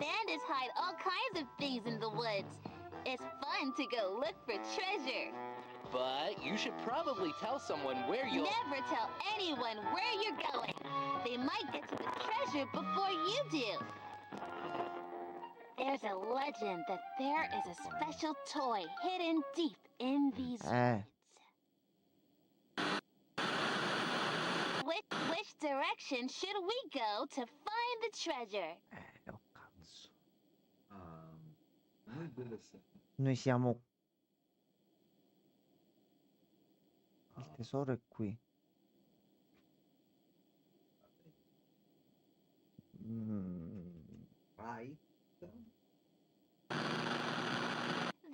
Bandits hide all kinds of things in the woods. It's fun to go look for treasure. But you should probably tell someone where you'll... Never tell anyone where you're going. They might get to the treasure before you do. There's a legend that there is a special toy hidden deep in these woods. Which direction should we go to find the treasure? Oh cazzo. Noi dove siamo? Noi siamo... Il tesoro è qui. Right?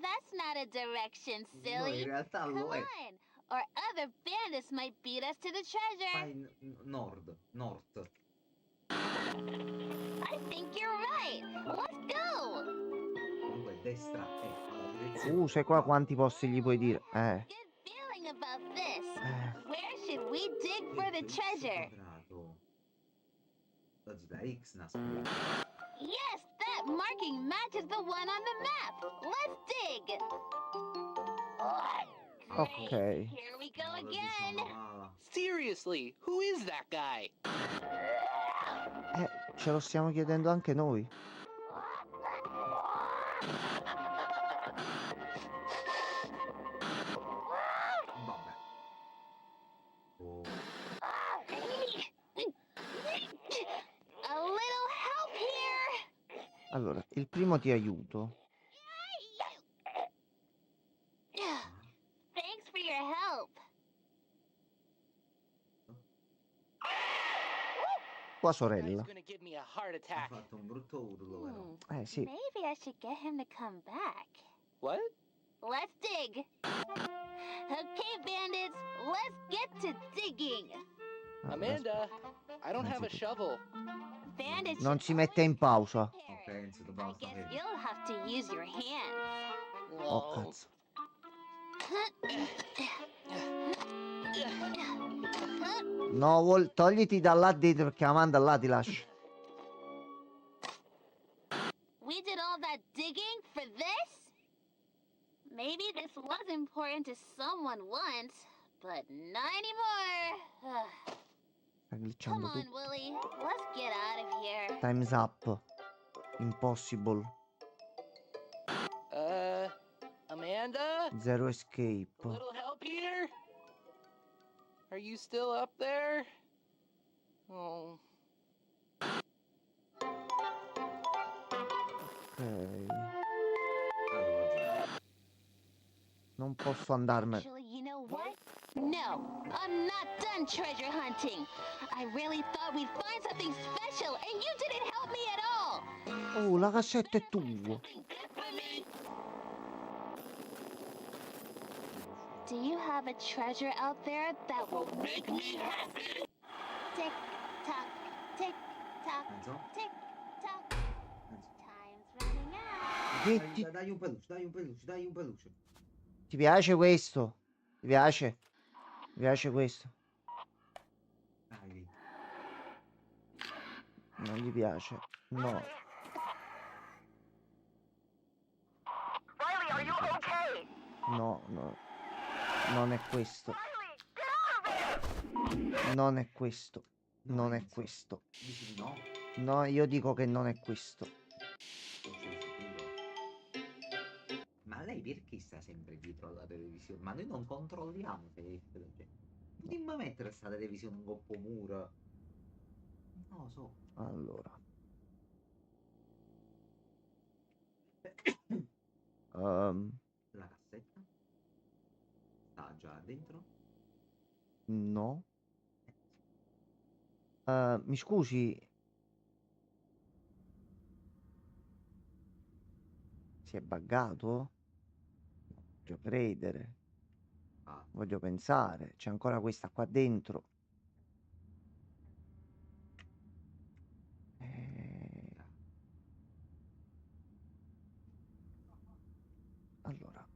That's not a direction, No, silly. in realtà Come lo è. on, or other bandits might beat us to the treasure. Fai nord. I think you're right. Let's go. Comunque destra è la direzione. Sai qua quanti posti gli puoi dire? Good feeling about this. Where should we dig for the treasure? Da X nasconde. Yes, that marking matches the one on the map. Let's dig. Ok. Here we go again. Seriously, who is that guy? Ce lo stiamo chiedendo anche noi. Vabbè. Oh. A little help here. Allora, il primo ti aiuto. Thanks for your help. Tua Guy's sorella. gonna give me a heart Ha attack. fatto un brutto urlo, però. Sì. Maybe I should get him to come back. What? Let's dig. Okay, bandits, let's get to digging. Amanda, I don't have a shovel. Bandits Non should si mette in pausa. Ok, Enzo, dobbiamo I guess stare. you'll have to use your hands. Oh cazzo. No, togliti da là dentro perché Amanda là ti lascia. We did all that digging for this? Maybe this was important to someone once, but not anymore. Sta Come glitchando on, tutto. Willie. Let's get out of here. Time's up. Impossible. Amanda? Zero escape. A little help here? Are you still up there? Oh. Ok. Allora, Non posso andarmene. Actually, you know what? No, I'm not done treasure hunting. I really thought we'd find something special, and you didn't help me at all. Oh, la cassetta è tua. Do you have a treasure out there that will make me happy? Tick tock, tick tock, Enzo? tick tock. Enzo. Time's running out. Dai un peluche. Ti piace questo? Ti piace? Ti piace questo? Dai. Non gli piace. No. Riley, are you okay? No, no. Non è questo. Riley, get out of there! Non è questo. No, Non è Enzo. questo. Dici di no? No, io dico che non è questo. Non sei sicuro? Ma lei perché sta sempre dietro alla televisione? Ma noi non controlliamo se è dimmi mettere sta televisione un coppo muro. Non lo so. Allora. Ehm, La cassetta? Sta già dentro? no. Mi scusi. Si è buggato? Voglio credere. Ah, Voglio pensare. C'è ancora questa qua dentro. Allora.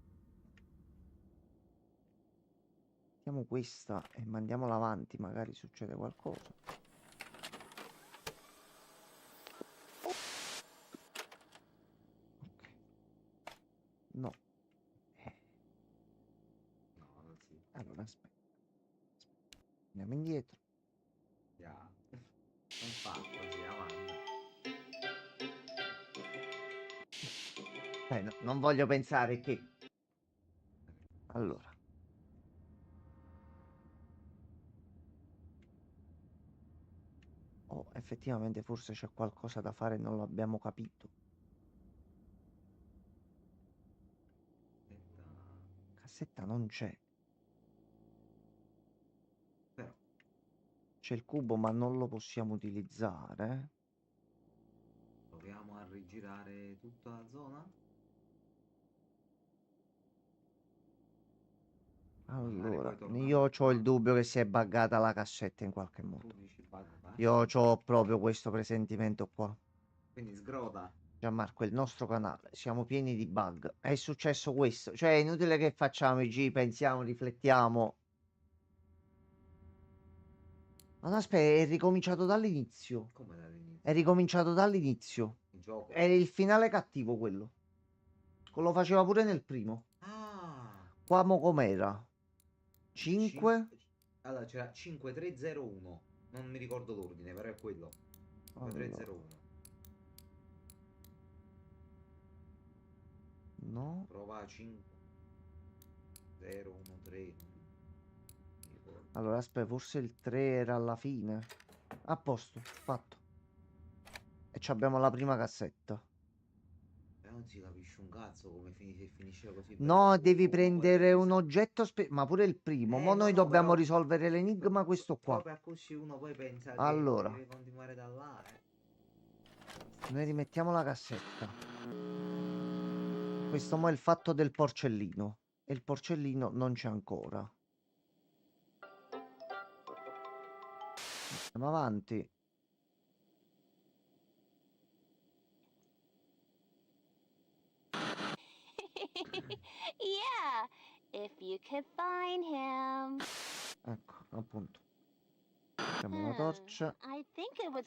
Mettiamo questa e mandiamola avanti. Magari succede qualcosa. No. No, non si. Allora, aspetta. Andiamo indietro. Ya. Non fa così, avanti. Non voglio pensare che... Allora. Oh, effettivamente forse c'è qualcosa da fare, non l'abbiamo capito. Aspetta. Cassetta non c'è. Però, C'è il cubo, ma non lo possiamo utilizzare. proviamo a rigirare tutta la zona. Magari Allora, poi tornare io ho qua. il dubbio che si è buggata la cassetta in qualche Tu modo. dici bug, Io ho proprio questo presentimento qua. quindi sgroda. Gianmarco, è il nostro canale, siamo pieni di bug. È successo questo. Cioè, è inutile che facciamo i G, pensiamo, riflettiamo. Ma no, aspetta, è ricominciato dall'inizio. Come dall'inizio? È ricominciato dall'inizio. Il gioco. È il finale cattivo quello. Lo faceva pure nel primo. Ah! Qua mo com'era? 5? Allora c'era 5301. Non mi ricordo l'ordine, però è quello. 5301. No. Prova 5013. Allora, aspetta, forse il 3 era alla fine. A posto, fatto. E ci abbiamo la prima cassetta. Non si capisce un cazzo come finisce così. No, devi Poi prendere un oggetto, ma pure il primo. Mo' noi no, dobbiamo però- risolvere l'enigma, questo qua. Proprio così uno poi pensa Allora. che deve continuare da là. Noi rimettiamo la cassetta. Questo mo' è il fatto del porcellino. E il porcellino non c'è ancora. Andiamo avanti. Yeah, if you could find him. Ecco, appunto. Mettiamo la torcia. I think it was.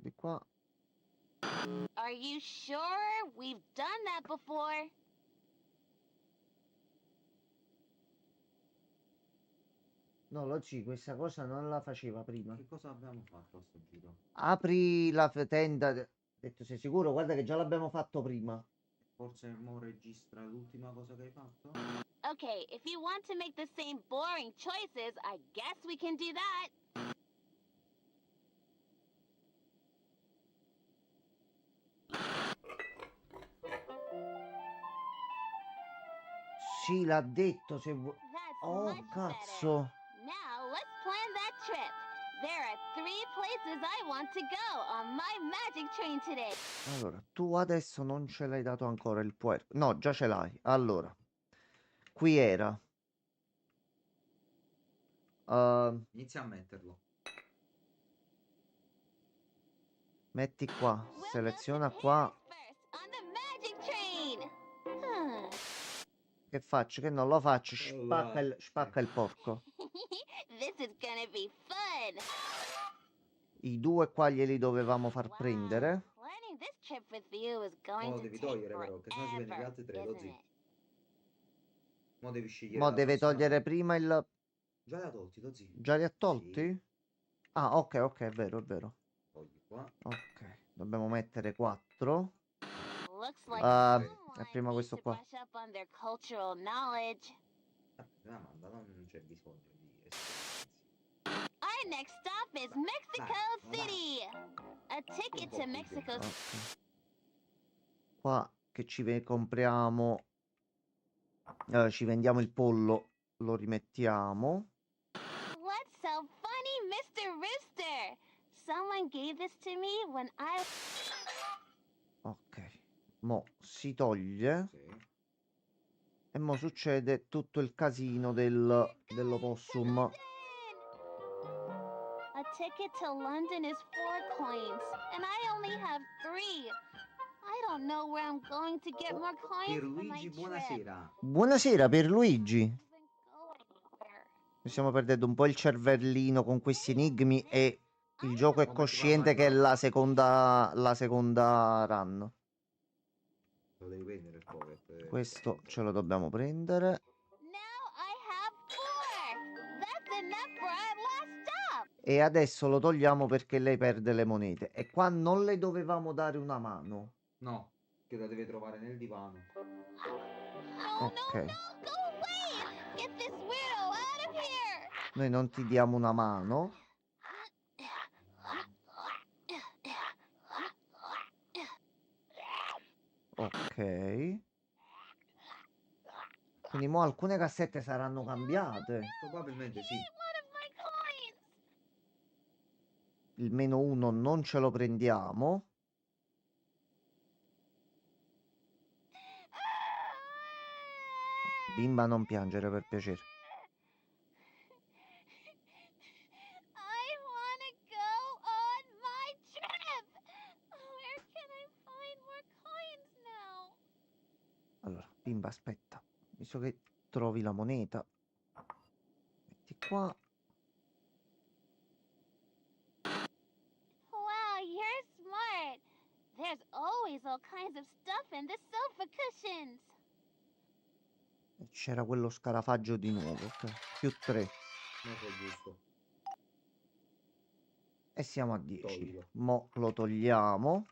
Di qua. Are you sure? We've done that before. No, lo sì, questa cosa non la faceva prima. Che cosa abbiamo fatto a sto giro? Apri la tenda. Ho detto, sei sicuro? Guarda che già l'abbiamo fatto prima. Forse mo registra l'ultima cosa che hai fatto? Okay, if you want to make the same boring choices, I guess we can do that. Sì, l'ha detto. Se vuoi. That's Oh, much better. cazzo. Now let's plan that trip. There are 3 places I want to go on my magic train today. Allora, tu adesso non ce l'hai dato ancora il puer. No, già ce l'hai. Allora, qui era. Inizia a metterlo. Metti qua. We'll go Seleziona to qua. Paris first on the magic train. Hmm. Che faccio? Che non lo faccio? Allora, Spacca il porco. This is gonna be fun. I 2 qua glieli dovevamo far Wow, prendere. planning this trip with you is going Mo lo to devi take togliere però, che sennò ci vengono gli altri 3, lo isn't zi. it? Mo devi scegliere Mo la deve prossima. togliere prima il... Già l'ha tolti, lo zi. Già li ha tolti? Sì. Ah, ok, è vero, è vero. Togli qua. Ok, dobbiamo mettere 4. Looks like Ah, someone è prima needs questo to qua. brush up on their cultural knowledge. La manda, non c'è bisogno di esperienze. Our next stop is Mexico dai. City. A ticket to Mexico City. Ok. Qua che compriamo... ci vendiamo il pollo, lo rimettiamo. What's so funny, Mr. Rooster? Someone gave this to me when I. Ok, mo si toglie. Sì. E mo succede tutto il casino dell'opossum. A ticket to London is 4 coins, and I only have 3. I don't know where I'm going to get more coins for my Pierluigi, trip. buonasera. Buonasera Pierluigi. Even go anywhere. Mi stiamo perdendo un po' il cervellino con questi enigmi e il gioco è Come ti va, cosciente che è Marco? la seconda run. Lo devi prendere il pocket. Questo ce lo dobbiamo prendere. Now I have 4. That's enough for our last stop. E adesso lo togliamo perché lei perde le monete. E qua non le dovevamo dare una mano. No, che la deve trovare nel divano. No, Ok. no, no, go away. Get this weirdo out of here. Noi non ti diamo una mano. Ok. Quindi mo alcune cassette saranno cambiate. Probabilmente sì. One of my coins. Il -1 non ce lo prendiamo. Bimba, non piangere per piacere. I want to go on my trip. Where can I find more coins now? Allora, bimba, aspetta. Visto che trovi la moneta. Metti qua. Wow, you're smart. There's always all kinds of stuff in the sofa cushions. E c'era quello scarafaggio di nuovo. Ok. +3. Non so giusto. E siamo a 10. Toglilo. Mo lo togliamo.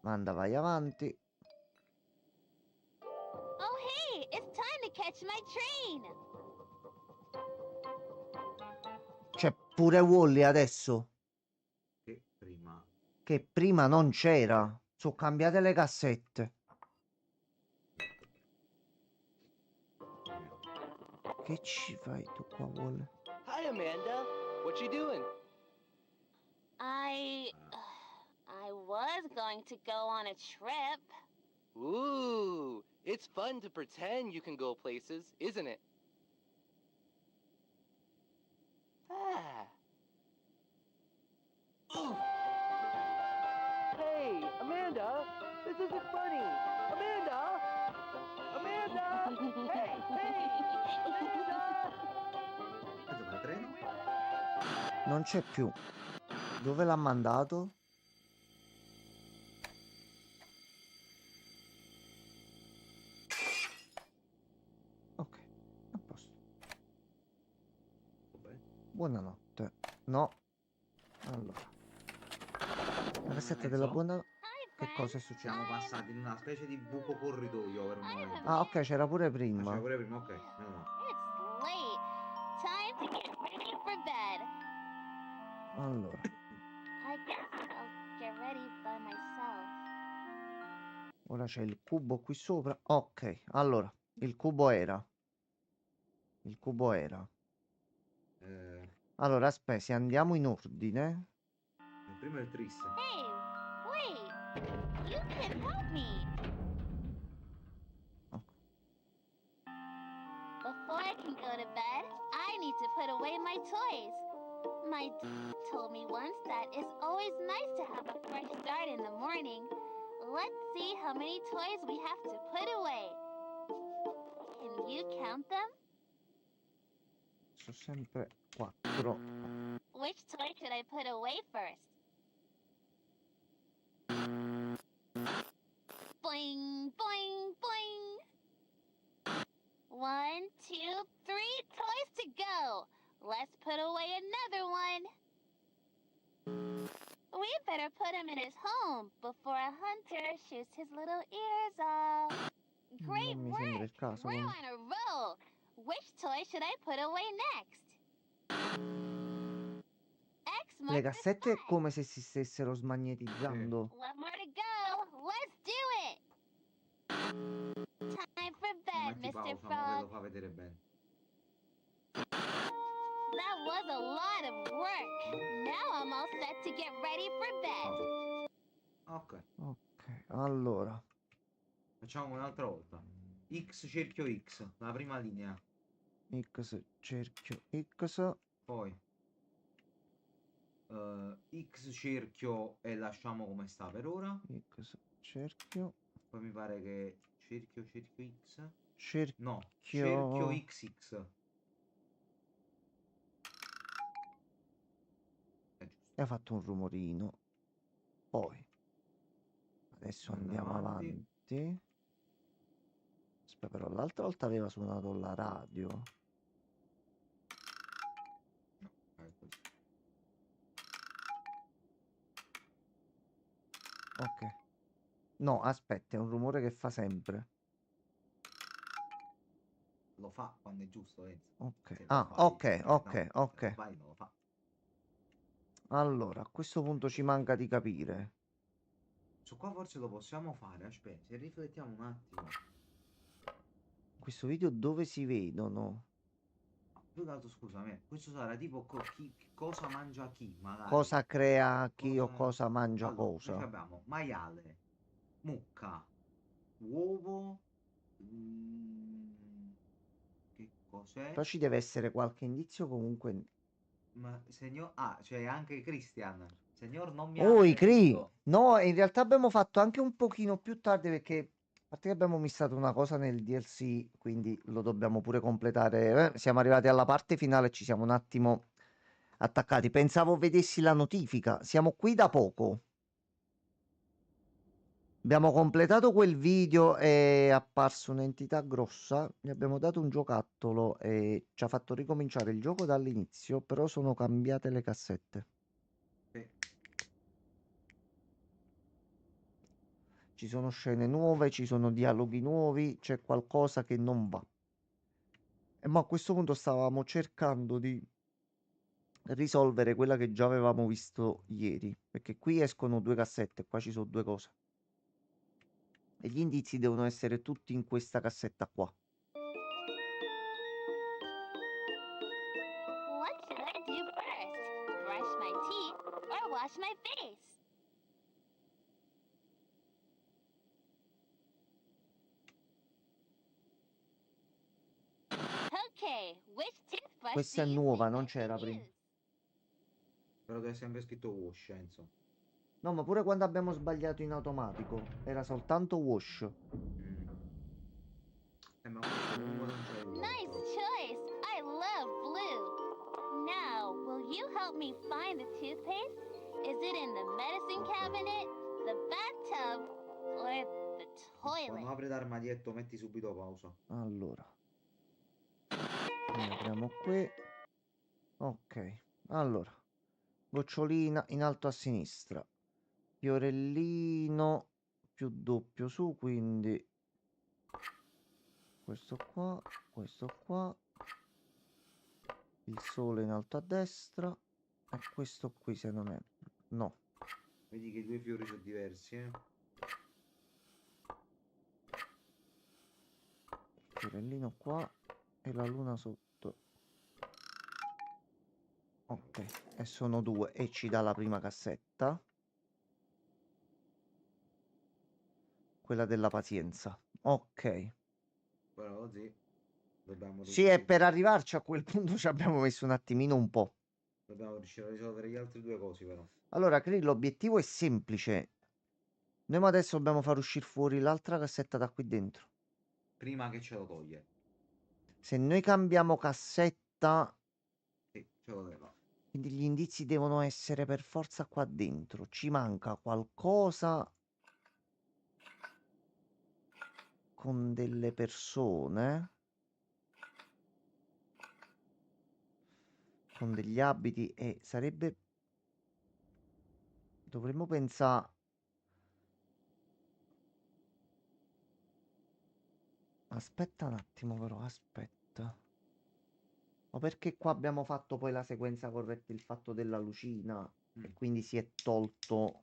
Manda, vai avanti. Oh, hey, it's time to catch my train. C'è pure Wally adesso. Che prima. Che prima non c'era. Sono cambiate le cassette. Che ci fai tu qua, Wally? Hi, Amanda. What you doing? I was going to go on a trip. Ooh, it's fun to pretend you can go places, isn't it? Ah. Ooh. Hey, Amanda, this isn't funny. Amanda! Amanda! Hey, Amanda! Aspetta, ma il treno? Non c'è più. Dove l'ha mandato? Ok, a posto. Vabbè. Buonanotte. No. Allora. La cassetta della Enzo? buona... Hi, Che friend. cosa è successo? Siamo passati in una specie di buco corridoio per un momento. Ah, ok, c'era pure Ah, prima. c'era pure prima, ok. Meno male. It's late. Time to get ready for bed. Allora. I guess I'll get ready by myself. Ora c'è il cubo qui sopra. Ok, allora. Il cubo era. Il cubo era. Allora, aspetta, se andiamo in ordine. Il primo è il tris. Hey, wait. You can help me. Ok. Before I can go to bed, I need to put away my toys. My dad told me once that it's always nice to have a fresh start in the morning. Let's see how many toys we have to put away. Can you count them? Sono sempre 4. Which toy should I put away first? Boing, boing, boing. 1, 2, 3 toys to go. Let's put away another one. We better put him in his home before a hunter shoots his little ears off. Great Non mi sembra work. il caso. We're comunque. on a roll. Which toy should I put away next? X Le marks the cassette è spot. come se si stessero smagnetizzando. One more to go. Let's do it. Time for Non bed, metti Mr. pausa, ma ve Frog. lo fa vedere bene. That was a lot of work. Now I'm all set to get ready for bed. Ok, Ok, allora. facciamo un'altra volta. X cerchio X, la prima linea. X cerchio X. Poi X cerchio e lasciamo come sta per ora. X cerchio. Poi mi pare che cerchio X. Cerchio. No, cerchio XX. È giusto. E ha fatto un rumorino. Poi. Adesso andiamo avanti. aspetti. Aspetta, però l'altra volta aveva suonato la radio. No, così. Ok. No, aspetta, è un rumore che fa sempre. Lo fa quando è giusto, Enzo. Ok. Se lo Ah, fai, ok, no, ok, se ok. lo fai, non lo fa. Allora, a questo punto ci manca di capire. Su qua forse lo possiamo fare, aspetta, se riflettiamo un attimo. Questo video dove si vedono? Più che altro, scusami, questo sarà tipo cosa mangia chi, magari. Cosa crea chi o Cosa... cosa mangia Allora, noi cosa? abbiamo maiale, mucca, uovo, che cos'è? Però ci deve essere qualche indizio comunque. Ma signor... Ah, c'è anche Christian. Signor, non mi ha Oh, i Cree! ferito. No, in realtà abbiamo fatto anche un pochino più tardi perché a parte che abbiamo missato una cosa nel DLC, quindi lo dobbiamo pure completare. Siamo arrivati alla parte finale e ci siamo un attimo attaccati. Pensavo vedessi la notifica. Siamo qui da poco. Abbiamo completato quel video, è apparsa un'entità grossa, gli abbiamo dato un giocattolo e ci ha fatto ricominciare il gioco dall'inizio, però sono cambiate le cassette. Sì. Ci sono scene nuove, ci sono dialoghi nuovi, c'è qualcosa che non va. Ma a questo punto stavamo cercando di risolvere quella che già avevamo visto ieri, perché qui escono due cassette, qua ci sono due cose. E gli indizi devono essere tutti in questa cassetta qua. What should I do first? Brush my teeth or wash my face? Okay, which toothbrush Questa è do you nuova, think non I should c'era prima. use? Però che è sempre scritto wash, Enzo. No, ma pure quando abbiamo sbagliato in automatico, era soltanto wash. Ma questo lungo non c'è Nice l'altro. choice. I love blue. Now, will you help me find the toothpaste? Is it in the medicine cabinet, the bathtub, or the Quando toilet? apri l'armadietto metti subito pausa. Allora, quindi apriamo qui. Ok, allora, gocciolina in alto a sinistra, fiorellino più doppio su, quindi questo qua, il sole in alto a destra e questo qui se non è... No, Vedi che i due fiori sono diversi, eh? fiorellino qua e la luna sotto. Ok, e sono due e ci dà la prima cassetta. Quella della pazienza. Ok. Però così dobbiamo, Sì, e per arrivarci a quel punto ci abbiamo messo un attimino un po'. dobbiamo riuscire a risolvere gli altri due cosi, però. Allora, Krill, l'obiettivo è semplice. Noi adesso dobbiamo far uscire fuori l'altra cassetta da qui dentro. Prima che ce lo toglie. Se noi cambiamo cassetta, Sì, ce lo leva. quindi gli indizi devono essere per forza qua dentro. Ci manca qualcosa con delle persone, con degli abiti e sarebbe... Dovremmo pensare... Aspetta un attimo però, aspetta. Ma perché qua abbiamo fatto poi la sequenza corretta, il fatto della lucina e quindi si è tolto...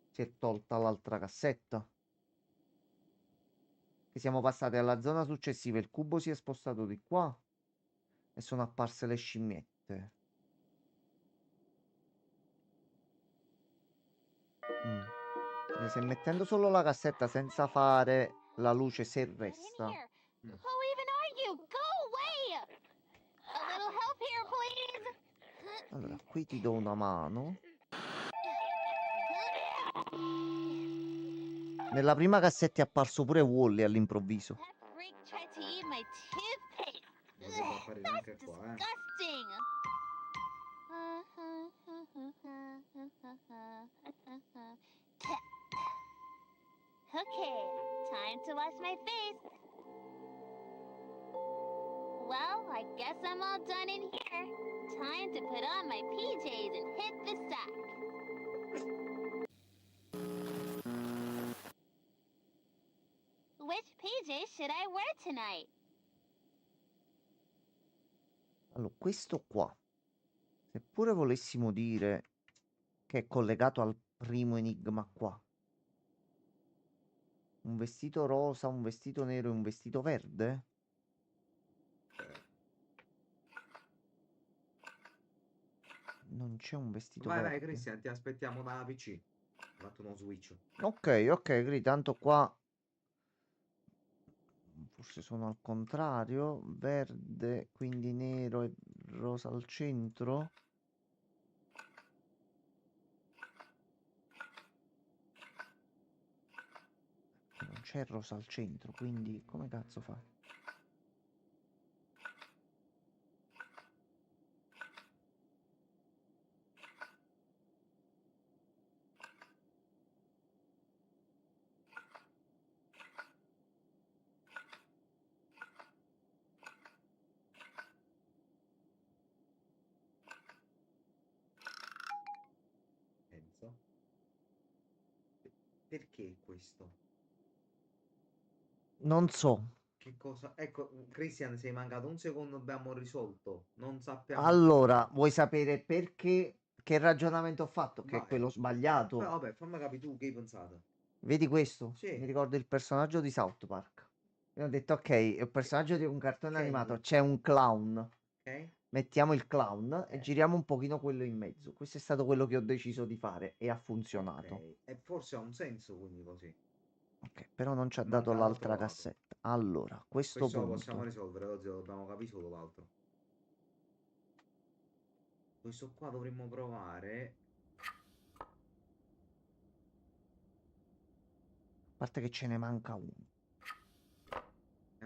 Si è tolta l'altra cassetta. Che siamo passati alla zona successiva, il cubo si è spostato di qua e sono apparse le scimmiette. Se mettendo solo la cassetta senza fare la luce se Get in resta. here. Who even are you? Go away! A little help here, please. Allora, qui ti do una mano. Nella prima cassetta è apparso pure Wally all'improvviso. That freak tried to eat my toothpaste. Potrebbe apparire That's anche qua, eh. disgusting. Okay, time to wash my face. Well, I guess I'm all done in here. Time to put on my PJs and hit the sack. Which PJs should I wear tonight? Allora, questo qua, seppure volessimo dire che è collegato al primo enigma qua, un vestito rosa, un vestito nero e un vestito verde? Non c'è un vestito Vai, verde. Cristian, ti aspettiamo dalla PC. Ho fatto uno switch. Ok, Gri, tanto qua forse sono al contrario, verde, quindi nero e rosa al centro. Non c'è rosa al centro, quindi come cazzo fa? Penso. Perché questo? Non so. Che cosa? Ecco, Cristian, sei mancato un secondo, abbiamo risolto. Non sappiamo. Allora, vuoi sapere perché? Che ragionamento ho fatto? Che è Vai. quello sbagliato? Vabbè, fammi capire tu che hai pensato. Vedi questo? Sì. Mi ricordo il personaggio di South Park. E ho detto, ok, è un personaggio di un cartone Kenny. animato, c'è un clown. Ok? Mettiamo il clown e giriamo un pochino quello in mezzo. Questo è stato quello che ho deciso di fare e ha funzionato. Ok. E forse ha un senso quindi così. Ok, però non ci ha Manca dato l'altra l'altro lato. cassetta. Allora, questo Questo lo punto. possiamo risolvere, oggi dobbiamo capire solo l'altro. Questo qua dovremmo provare. A parte che ce ne manca uno.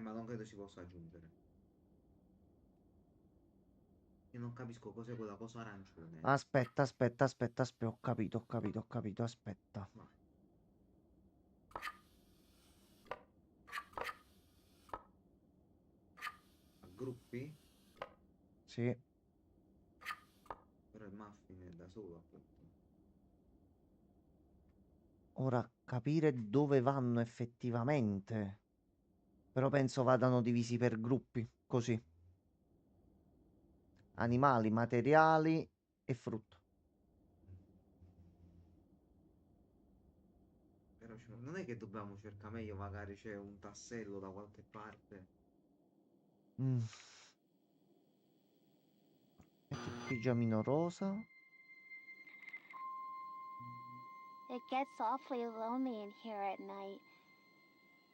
Ma non credo si possa aggiungere. Io non capisco cos'è quella cosa arancione. Aspetta, ho capito, aspetta. Vai. A gruppi? Sì. Però il muffin è da solo, appunto. Ora capire dove vanno effettivamente. Però penso vadano divisi per gruppi, così. Animali, materiali e frutto. Però non è che dobbiamo cercare meglio, magari c'è un tassello da qualche parte. Mm. Metti il pigiamino rosa. It gets awfully lonely in here at night.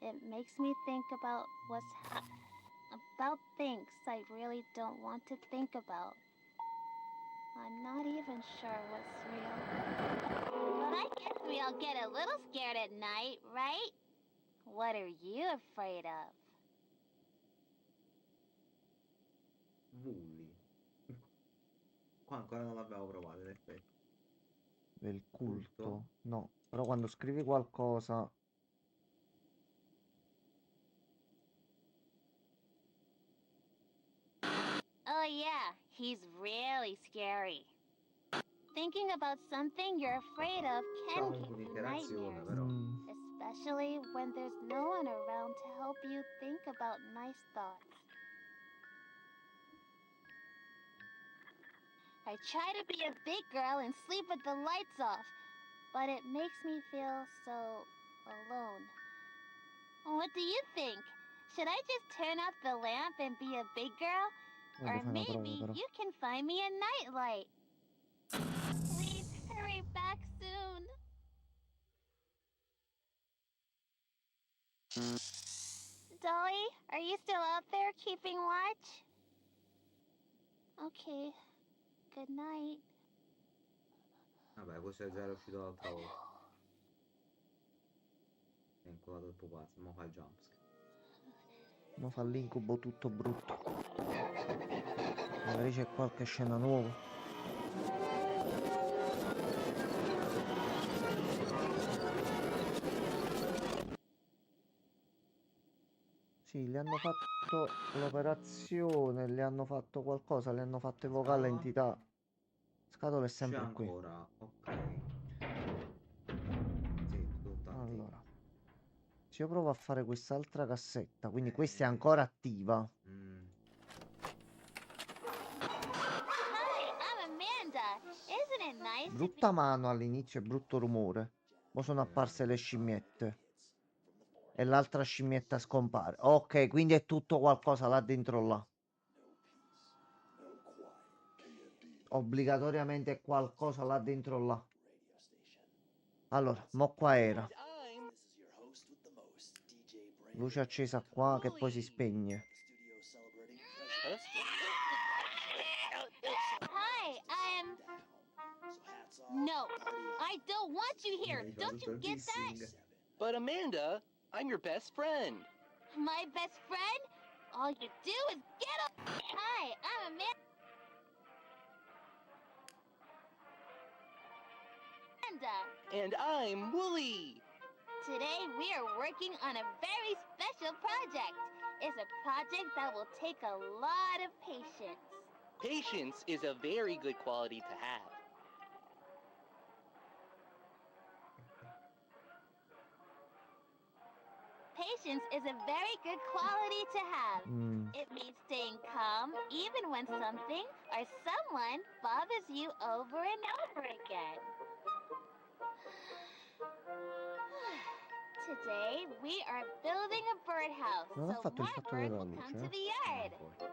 It makes me think about about things I really don't want to think about. I'm not even sure what's real. But I guess we all get a little scared at night, right? What are you afraid of? Bulli. Qua ancora non l'abbiamo provato, in effetti. Del culto. Culto? No, però quando scrivi qualcosa... Oh yeah, he's really scary. Thinking about something you're afraid of can Facciamo give you un'interazione, nightmares. però. Especially when there's no one around to help you think about nice thoughts. I try to be a big girl and sleep with the lights off, but it makes me feel so alone. What do you think? Should I just turn off the lamp and be a big girl? Voglio Or fare una prova, maybe però. you can find me a nightlight. Please hurry back soon. Dolly, are you still out there keeping watch? Okay. Good night. Vabbè, questo è già uscito l'altra volta. È ancora troppo pazzo, ma fa il jumpscare. Ma fa l'incubo tutto brutto. Magari c'è qualche scena nuova. Sì, le hanno fatto l'operazione, le hanno fatto qualcosa, le hanno fatto evocare Scatola? l'entità. Scatola è C'è sempre qui. ancora, ok. Sì, tutt'altri. Allora, se io provo a fare quest'altra cassetta, quindi questa è Eh, ancora attiva. mm. Hi, I'm Amanda. Isn't it nice to be... Brutta mano all'inizio e brutto rumore. Poi sono apparse le scimmiette. E l'altra scimmietta scompare. Ok, quindi è tutto qualcosa là dentro là. Obbligatoriamente è qualcosa là dentro là. Allora, mo qua era. Luce accesa qua che poi si spegne. Hi, I'm... No, I don't want you here. Mi fa Don't tutto you il get that? dissing. But Amanda, I'm your best friend. My best friend? All you do is get up. Hi, I'm Amanda. And I'm Wooly. Today we are working on a very special project. It's a project that will take a lot of patience. Patience is a very good quality to have. Patience is a very good quality to have. Mm. It means staying calm even when something or someone bothers you over and over again. Today we are building a birdhouse Non ha so fatto il more fatto birds della will come luce. to the yard.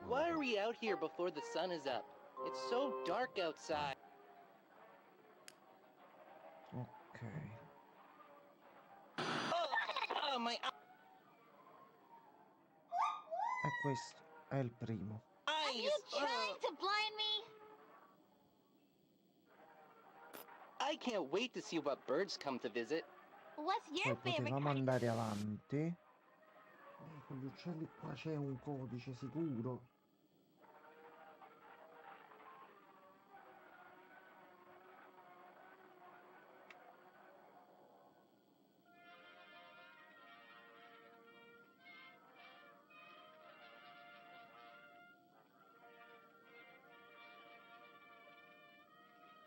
Why are we out here before the sun is up? It's so dark outside. Ok. Oh, my E questo è il primo. Are you eyes! trying to blind me? I can't wait to see what birds come to visit. What's your Poi favorite potevamo kind of... andare avanti. Con gli uccelli qua c'è un codice sicuro.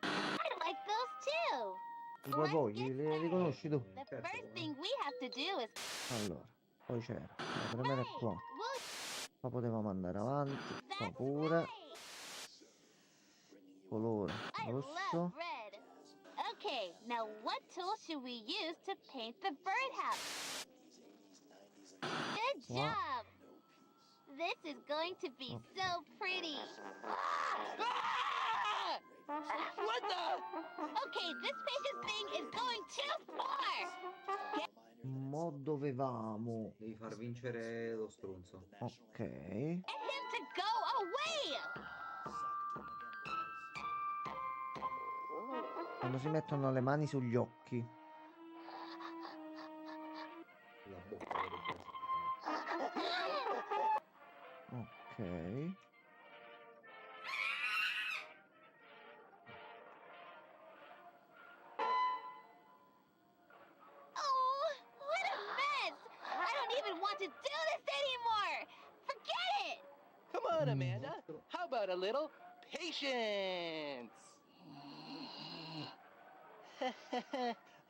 I like those too. I tuoi poi li riconosci tu? The Certo, first come? thing we have to do is... Allora, poi c'era da premere Right. qua. We'll... Qua potevamo andare avanti. Qua That's pure. right. Colore I love rosso. red. Okay, now what tool should we use to paint the birdhouse? Good Wow. job! This is going to be Oh. so pretty. Ah! What the? Okay, this patience thing is going too far. Mo dovevamo. Devi far vincere lo stronzo. Ok. Get him to go away. Quando si mettono le mani sugli occhi. La bocca dovrebbe Ok. Oh, what a mess! I don't even want to do this anymore. Forget it. Come on, Mm. Amanda. How about a little patience?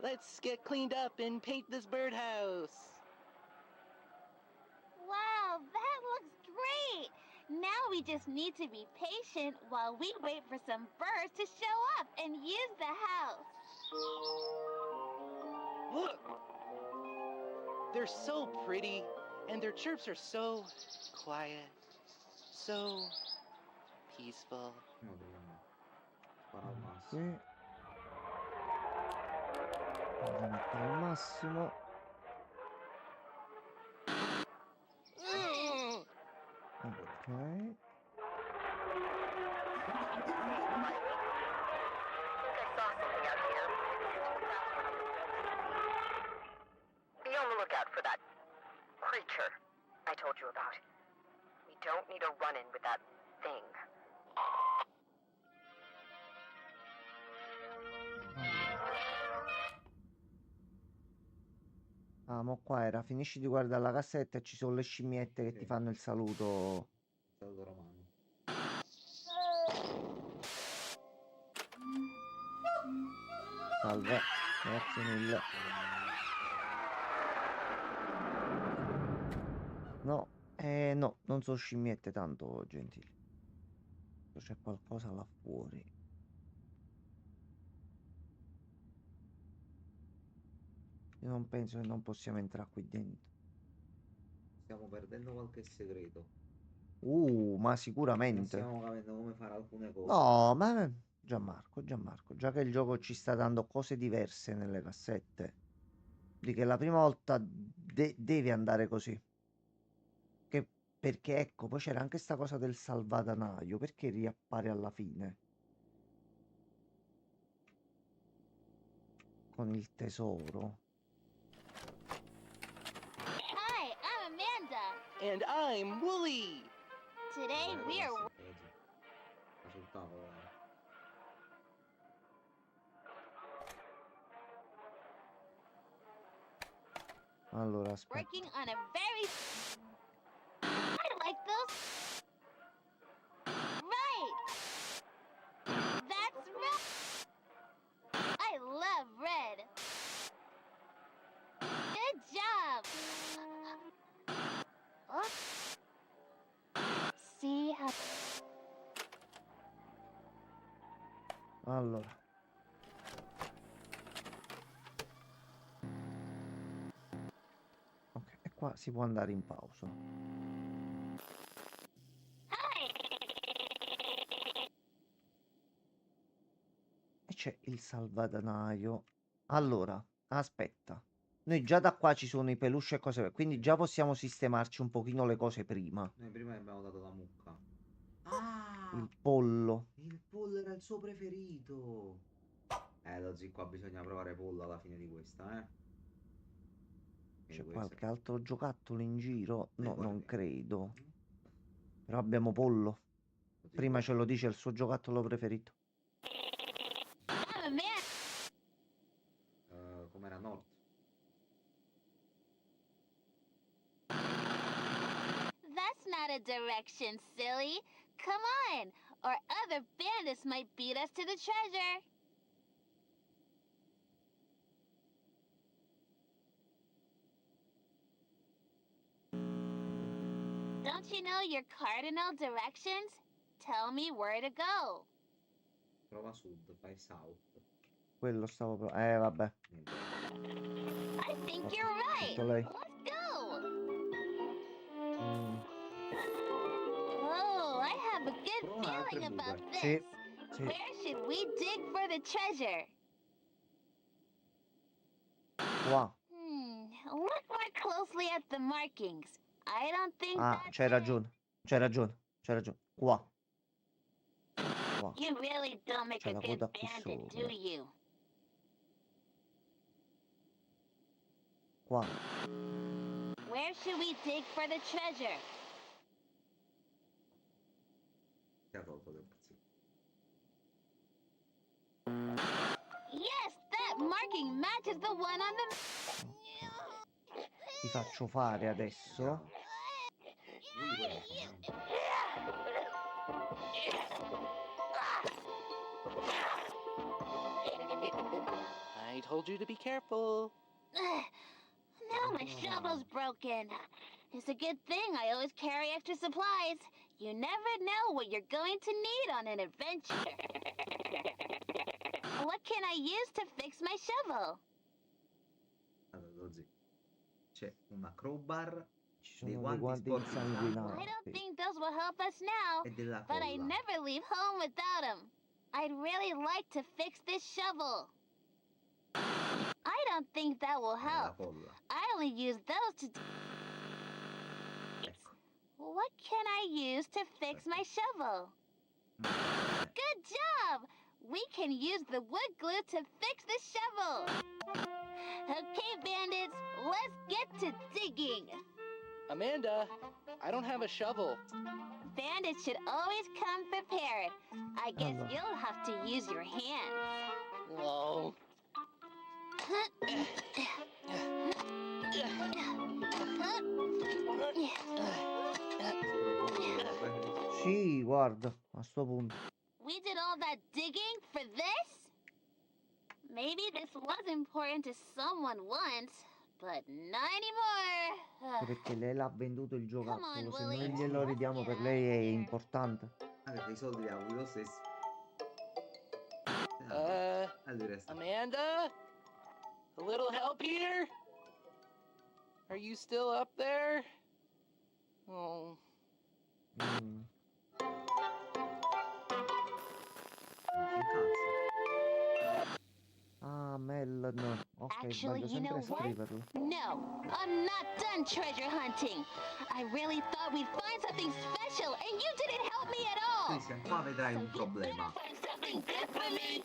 Let's get cleaned up and paint this birdhouse. Wow, that looks great. Now we just need to be patient while we wait for some birds to show up and use the house. Look! They're so pretty, and their chirps are so quiet, so peaceful. No, dobbiamo fare al massimo. Qui. Aumenta al massimo. Mm. Ok. Be on the lookout for that creature I told you about. We don't need a run-in with that thing. Ah, mo qua era, finisci di guardare la cassetta e ci sono le scimmiette che ti Sì. fanno il saluto. Saluto romano. Salve, grazie mille. No, no, non sono scimmiette tanto gentili. C'è qualcosa là fuori. Io non penso che non possiamo entrare qui dentro. Stiamo perdendo qualche segreto. Ma Non sicuramente. stiamo capendo come fare alcune cose. No, ma Gianmarco, già che il gioco ci sta dando cose diverse nelle cassette, di che la prima volta deve andare così. Perché ecco, poi c'era anche sta cosa del salvadanaio, perché riappare alla fine con il tesoro. Hi, I'm Amanda. And I'm Wooly. Today we are Sta sul tavolo. Allora, aspetta. working on a very... I like those. Right. That's right. I love red. Good job. Oh. See how... Allora. Ok, e qua si può andare in pausa. E c'è il salvadanaio. Allora, aspetta. Noi già da qua ci sono i peluche e cose, quindi già possiamo sistemarci un pochino le cose prima. Noi prima abbiamo dato la mucca. Ah! Il pollo. Il pollo era il suo preferito. Lo zio, qua bisogna provare pollo alla fine di questa, eh. C'è Quindi qualche altro giocattolo in giro? No, non guardiamo. credo. Però abbiamo pollo. Così Prima poi- ce lo dice il suo giocattolo preferito. I'm a man. Com'era North? That's not a direction, silly. Come on, or other bandits might beat us to the treasure. Don't you know your cardinal directions? Tell me where to go. Prova sud, fai south. Quello stavo vabbè. Niente. I think Fatto you're right. tutto lei. Let's go. Mm, Oh, I have a good Prova altre feeling about buche. this. Sì, sì. Where should we dig for the treasure? Qua. Look more closely at the markings. I don't think Ah, that's c'hai it. ragione. C'hai ragione. C'hai ragione. Qua. Qua. You really don't make C'è a la good coda qui bandit, sopra. do you? Qua. Where should we dig for the treasure? Ti ha tolto del pezzo. Yes, that marking matches the one on the... Ti faccio fare adesso. Lui quello fa, I told you to be careful. Now my shovel's broken. It's a good thing I always carry extra supplies. You never know what you're going to need on an adventure. What can I use to fix my shovel? Allora, lo zio. C'è una crowbar Ci dei sono dei guanti guanti sporchi di sangue I don't insanguinati. think those will help us now, e della but I colla. never leave home without them. I'd really like to fix this shovel. I don't think that will La help. colla. I only use those to... Ecco. What can I use to fix my shovel? Good job! We can use the wood glue to fix the shovel. Okay, bandits, let's get to digging. Amanda, I don't have a shovel. Bandits should always come prepared. I guess Allora. you'll have to use your hands. Oh. Sì, guarda, a sto punto. We did all that digging for this? Maybe this was important to someone once, but not anymore. Anche perché lei l'ha venduto il Come on, giocattolo. Se noi Willy. glielo ridiamo, per lei è importante. Anche se i soldi li ha avuti lo stesso. Lui resta. Amanda? A little help here? Are you still up there? Oh. Mm. Ah, Melon. Ok, Actually, sbaglio you know sempre a what? scriverlo. No, I'm not done treasure hunting. I really thought we'd find something special, and you didn't help me at all. Christian, qua vedrai un So you problema. better find something good for me.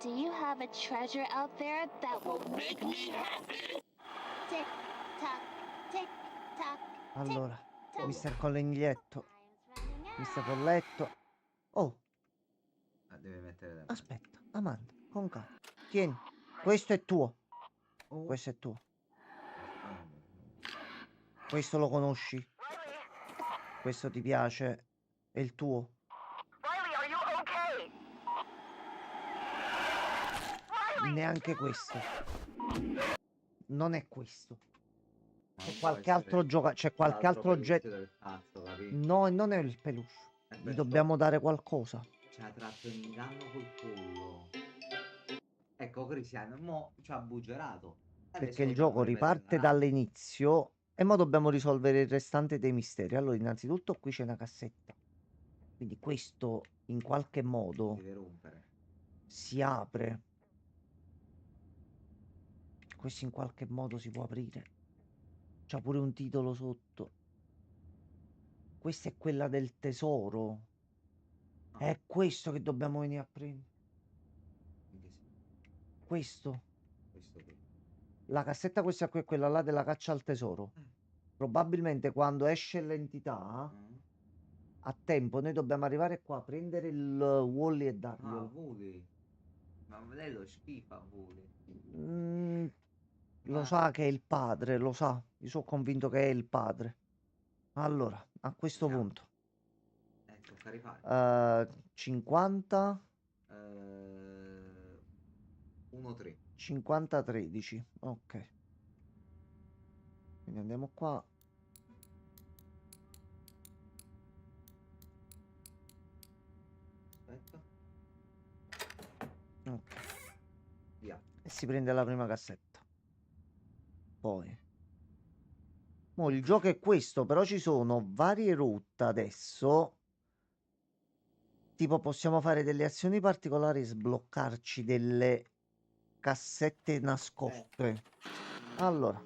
Do you have a treasure out there that will make me happy? Tick tock, tick tock. Allora, tock. mister Colleghetto. Time's running out. Mister Colletto. Oh, Deve mettere da aspetta, Amanda, con calma. Tieni, questo è tuo. Oh. Questo è tuo. Ah, Questo lo conosci? Riley! Questo ti piace? È il tuo. Riley, are you okay? Riley! Neanche questo. Non è questo. ma C'è non qualche può altro essere c'è qualche altro peluche oggetto. del cazzo, capito? No, non è il peluche. Gli Beh, dobbiamo dare qualcosa. ci ha tratto in inganno col pollo. Ecco, Cristian, mo ci ha buggerato. Perché il gioco riparte dall'inizio e mo dobbiamo risolvere il restante dei misteri. Allora, innanzitutto qui c'è una cassetta. Quindi questo in qualche modo Deve rompere. si apre. Questo in qualche modo si può aprire. C'ha pure un titolo sotto. Questa è quella del tesoro. Ah. È questo che dobbiamo venire a prendere. In che senso? Questo. Questo qui. La cassetta questa qui è quella là della caccia al tesoro. Probabilmente quando esce l'entità, a tempo, noi dobbiamo arrivare qua, prendere il Wally e Ah, darglielo. Woody. Ma lei lo schifa, Woody. Mm, lo Ma- sa che è il padre, lo sa. Io sono convinto che è il padre. Allora, a questo Vediamo. punto, Tocca rifare. 50, 1-3. 50, 13. Ok. Quindi andiamo qua. Aspetta. Ok. Via. E si prende la prima cassetta. Poi. Mo il gioco è questo, però ci sono varie route adesso. Tipo possiamo fare delle azioni particolari e sbloccarci delle cassette nascoste. Allora.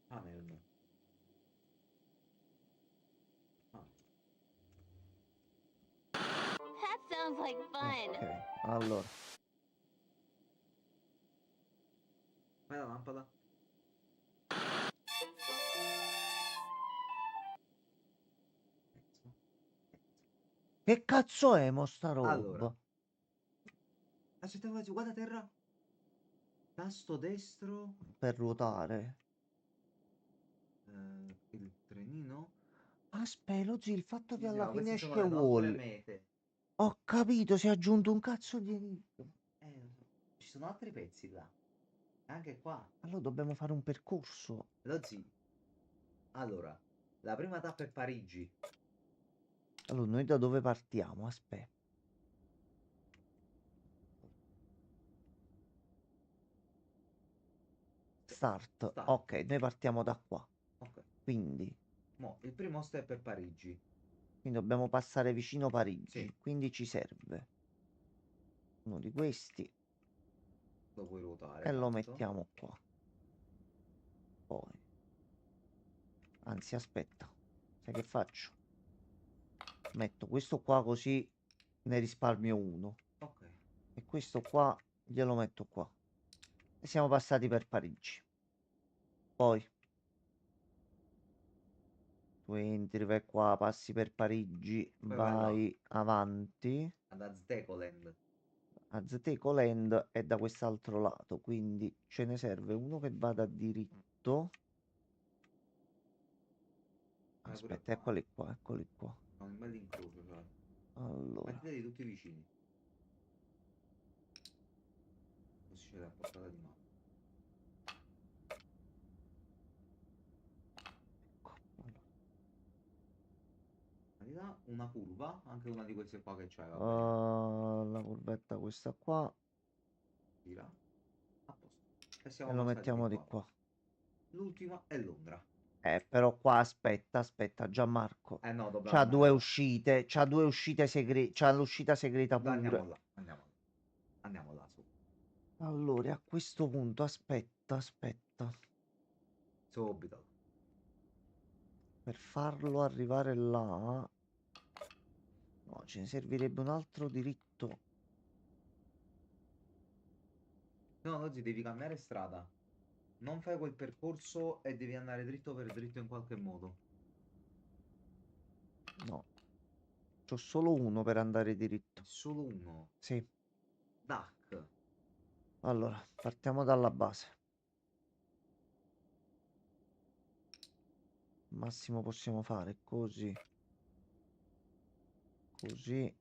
Panel. Ah. That sounds like fun. Ok, allora. Fai la lampada. Che cazzo è mo sta roba? Allora. Aspetta, guarda terra. Tasto destro. Per ruotare. Il trenino. Aspetta, Lozzi, il fatto che Sì, alla ma fine queste sono esce le nostre Wall. mete. Ho capito, si è aggiunto un cazzo di enigma. Lo so. Ci sono altri pezzi là. Anche qua. Allora dobbiamo fare un percorso. Lozzi. Allora. La prima tappa è Parigi. Allora, noi da dove partiamo? Aspetta. Start. Start. Ok, noi partiamo da qua. Ok. Quindi Il primo step è Parigi. dobbiamo passare vicino Parigi. Sì. Quindi ci serve uno di questi Lo puoi ruotare. e lo tanto. mettiamo qua. Poi. Anzi, aspetta. Sai che faccio? Metto questo qua così ne risparmio uno. Ok. E questo qua glielo metto qua. E siamo passati per Parigi. Poi Tu entri, vai qua, passi per Parigi, Poi vai là. vai avanti. Ad Aztecoland. Aztecoland è da quest'altro lato, quindi ce ne serve uno che vada diritto. Vai pure Aspetta, qua. eccoli qua, eccoli qua. Fa un bel incrocio, cioè. Allora, Mettili tutti vicini. Così ce l'hai a portata di mano. ecco, allora. Di là una curva, anche una di queste qua che c'hai, va bene. La curvetta questa qua Gira. A posto. E e siamo lo passati mettiamo di di qua. qua. L'ultima è Londra. Però qua aspetta, Gianmarco. Eh no, dobbiamo C'ha andare due là. uscite, c'ha due uscite segrete, c'ha l'uscita segreta Andiamo pure. là, andiamo là. Andiamo là, su. Allora, a questo punto, aspetta. Subito. Per farlo arrivare là, no, ce ne servirebbe un altro diritto. No, oggi devi cambiare strada. Non fai quel percorso e devi andare dritto per dritto in qualche modo. No, c'ho solo uno per andare diritto. Solo uno. Sì, Duck. allora, partiamo dalla base. Massimo possiamo fare così. Così.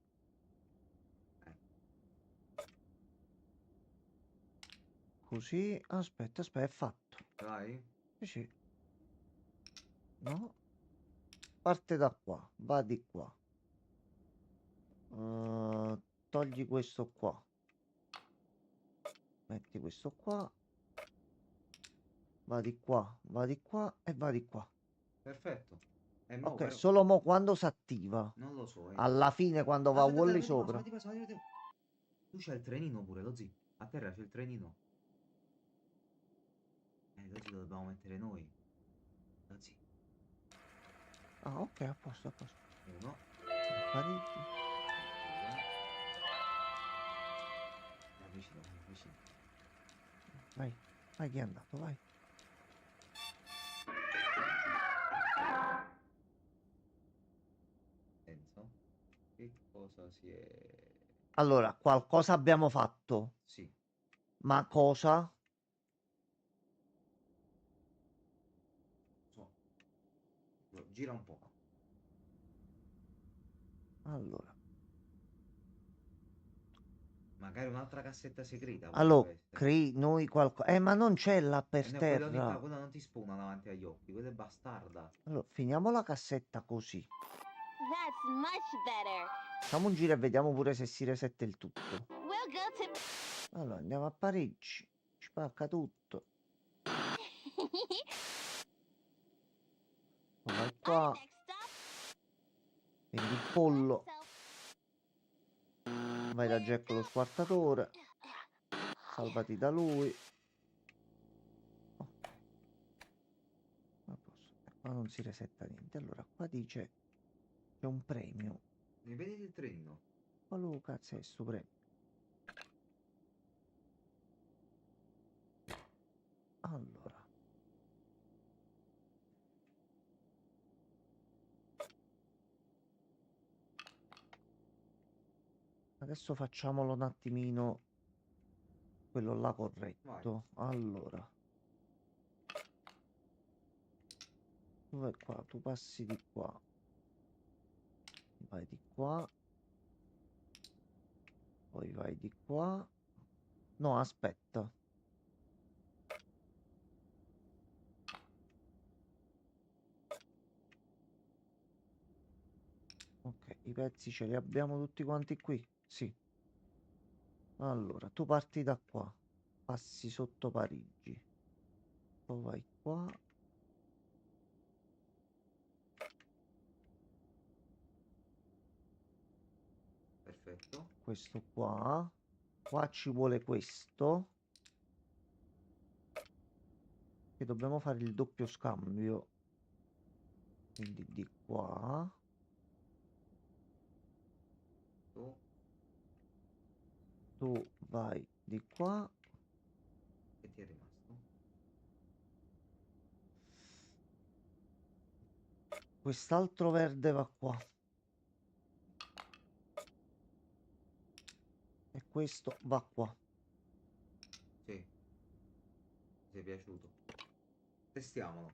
Così. Aspetta, è fatto. Vai. Sì. No. Parte da qua, va di qua. Togli questo qua. Metti questo qua. Va di qua e va di qua. Perfetto. E mo Ok, però... solo mo quando si attiva. Non lo so, Alla fine quando va Aspetta, Wally aspetta, sopra. vai di passo. Tu c'hai il trenino pure, lo zi. A terra c'è il trenino. Lo zi lo dobbiamo mettere noi. Lo zi. Ah, ok, a posto. Uno. Parigi. Due. Vicino. Vai che è andato, vai. Penso. Che cosa si è... Allora, qualcosa abbiamo fatto. Sì. Ma cosa? So. Gira un po'. Allora. Magari un'altra cassetta segreta Allora, potrebbe essere. crei noi qualcosa. Ma non c'è là E per no, quella lì, terra. quella non ti spuna davanti agli occhi, quella è bastarda. Allora, finiamo la cassetta così. That's much better. Facciamo un giro e vediamo pure se si resetta il tutto. We'll go to... Allora, andiamo a Parigi. Spacca tutto. Vai qua. Next stop. Prendi il pollo. Myself. Vai da Jack lo squartatore. Salvati da lui. Ok. A posto. Qua non si resetta niente. Allora, qua dice c'è un premio. Mi vedi il trenino? Quale cazzo è sto premio? Allora. Adesso facciamolo un attimino quello là corretto. Allora. Tu vai qua, tu passi di qua. Vai di qua. Poi vai di qua. No, aspetta. Ok, i pezzi ce li abbiamo tutti quanti qui? Sì. Allora, tu parti da qua. Passi sotto Parigi. Poi vai qua. Perfetto. Questo qua. Qua ci vuole questo. Che dobbiamo fare il doppio scambio. Quindi di qua. Tu vai di qua. Che ti è rimasto? quest'altro verde va qua. E questo va qua. Sì. Mi è piaciuto. Testiamolo.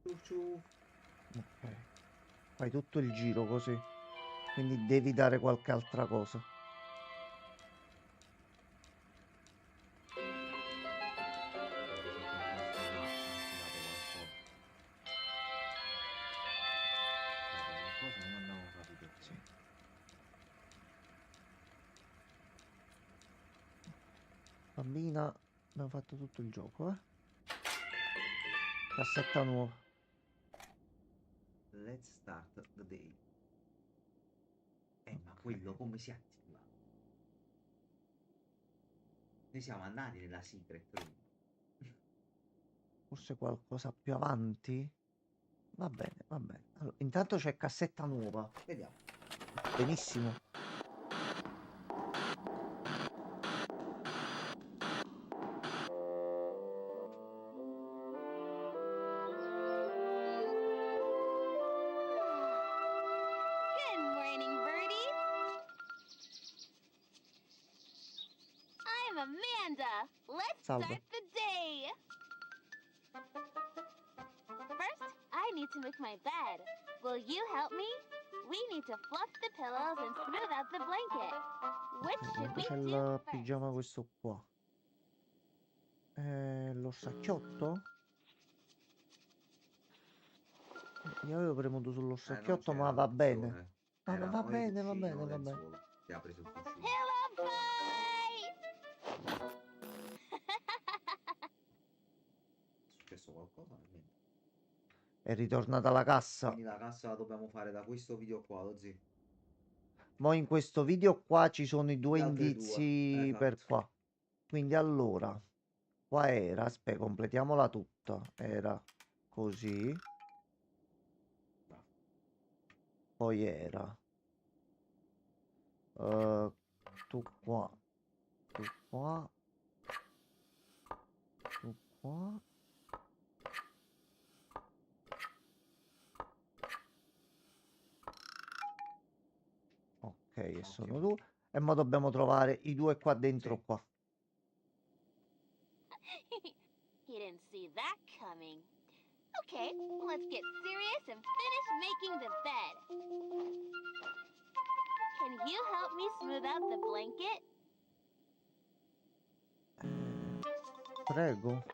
Ciuf ciuf. Ok. Fai tutto il giro così. Quindi devi dare qualche altra cosa. Non abbiamo capito. Sì. Bambina, abbiamo fatto tutto il gioco, eh? Cassetta nuova. Let's start the day. Ma Ok. quello come si attiva? Noi siamo andati nella secret room. Forse qualcosa più avanti? Va bene, va bene. Allora, intanto c'è cassetta nuova. Vediamo. Benissimo. Good morning, birdies. I'm Amanda. Let's Salve. start the day. First, I need to make my bed. Will you help me? We need to fluff the pillows and smooth out the blanket. Which should we C'è do il first? pigiama questo qua. Lo sacchiotto? Io avevo premuto sullo Non sacchiotto, c'era ma va bene. l'opzione. Va, Era va o il bene, va cuscino bene, o va il bene. lenzuolo. Ti ha preso il cuscino. Pillow fight! È successo qualcosa? Niente. È ritornata la cassa. Quindi la cassa la dobbiamo fare da questo video qua, lo zio. Mo' in questo video qua ci sono i due Gli altri indizi due, per esatto. qua. Quindi allora, qua era, aspetta, completiamola tutta. Era così. Poi era tu qua, tu qua, tu qua. Ok, e sono Ottimo. due. E mo dobbiamo trovare i due qua dentro Sì. qua. He didn't see that coming. Okay, let's get serious and finish making the bed. Can you help me smooth out the blanket? Prego.